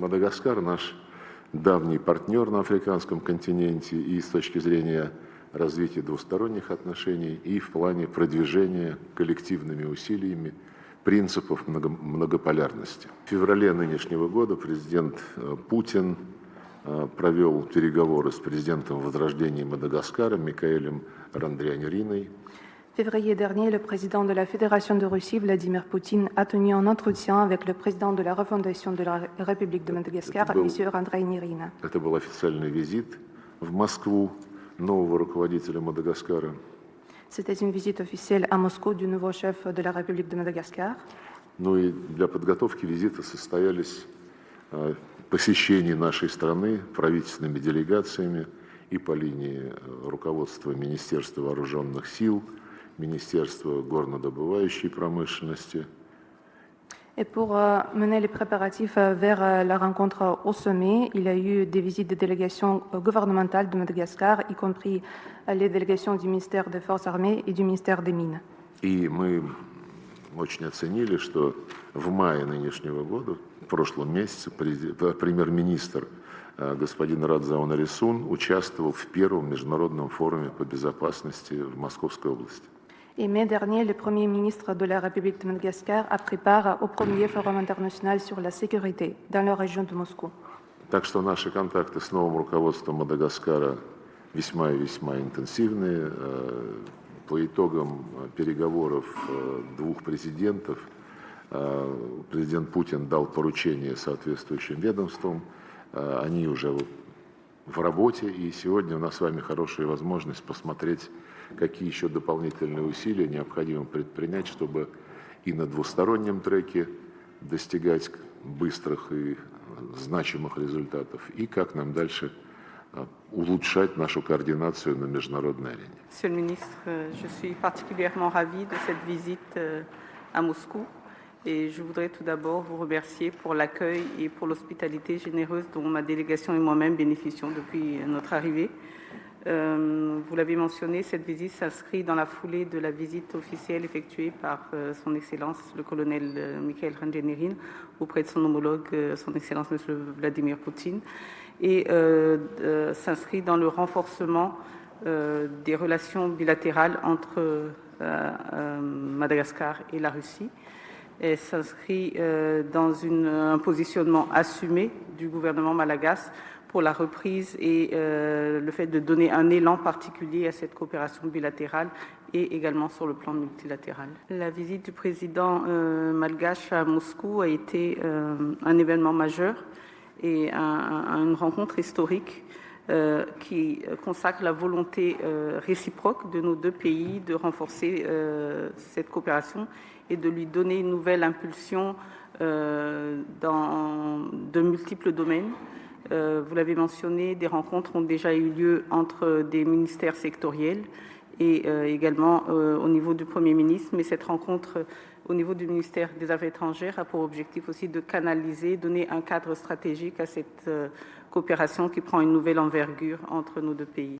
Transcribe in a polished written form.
Мадагаскар наш давний партнер на африканском континенте и с точки зрения развития двусторонних отношений, и в плане продвижения коллективными усилиями принципов многополярности. В феврале нынешнего года президент Путин провел переговоры с президентом Возрождения Мадагаскара Микаэлем Рандрианириной. En février dernier, le président de la Fédération de Russie, Vladimir Poutine, a tenu un entretien avec le président de la refondation de la République de Madagascar, M. Randrianirina. Это был официальный визит в Москву нового руководителя Мадагаскара. C'était une visite officielle à Moscou du nouveau chef de la République de Madagascar. Ну и для подготовки визита состоялись посещения нашей страны правительственными делегациями и по линии руководства Министерства вооруженных сил, Министерства горнодобывающей промышленности. Et pour mener les préparatifs vers la rencontre au sommet, il y a eu des visites des délégations gouvernementales de Madagascar, y compris les délégations du ministère des Forces armées et du ministère des Mines. И мы очень оценили, что в мае нынешнего года, в прошлом месяце, премьер-министр господин Радзаон Арисун участвовал в первом международном форуме по безопасности в Московской области. Et mai dernier, le Premier ministre de la République de Madagascar a pris part au premier forum international sur la sécurité dans la région de Moscou. Так что наши контакты с новым руководством Мадагаскара весьма и весьма интенсивные. По итогам переговоров двух президентов президент Путин дал поручение соответствующим ведомствам. Они уже в работе, и сегодня у нас с вами хорошая возможность посмотреть, какие еще дополнительные усилия необходимо предпринять, чтобы и на двустороннем треке достигать быстрых и значимых результатов, и как нам дальше улучшать нашу координацию на международной арене. Monsieur le ministre, je suis particulièrement ravie de cette visite à Moscou et je voudrais tout d'abord vous remercier pour l'accueil et pour l'hospitalité généreuse dont ma délégation et moi-même bénéficions depuis notre arrivée. Vous l'avez mentionné, cette visite s'inscrit dans la foulée de la visite officielle effectuée par son Excellence le colonel Mikhail Randrianirina auprès de son homologue, son Excellence M. Vladimir Poutine, et s'inscrit dans le renforcement des relations bilatérales entre Madagascar et la Russie. Elle s'inscrit dans un positionnement assumé du gouvernement malagasy pour la reprise et le fait de donner un élan particulier à cette coopération bilatérale et également sur le plan multilatéral. La visite du président malgache à Moscou a été un événement majeur et une rencontre historique qui consacre la volonté réciproque de nos deux pays de renforcer cette coopération et de lui donner une nouvelle impulsion dans de multiples domaines. Vous l'avez mentionné, des rencontres ont déjà eu lieu entre des ministères sectoriels et également au niveau du Premier ministre, mais cette rencontre au niveau du ministère des Affaires étrangères a pour objectif aussi de canaliser, donner un cadre stratégique à cette coopération qui prend une nouvelle envergure entre nos deux pays.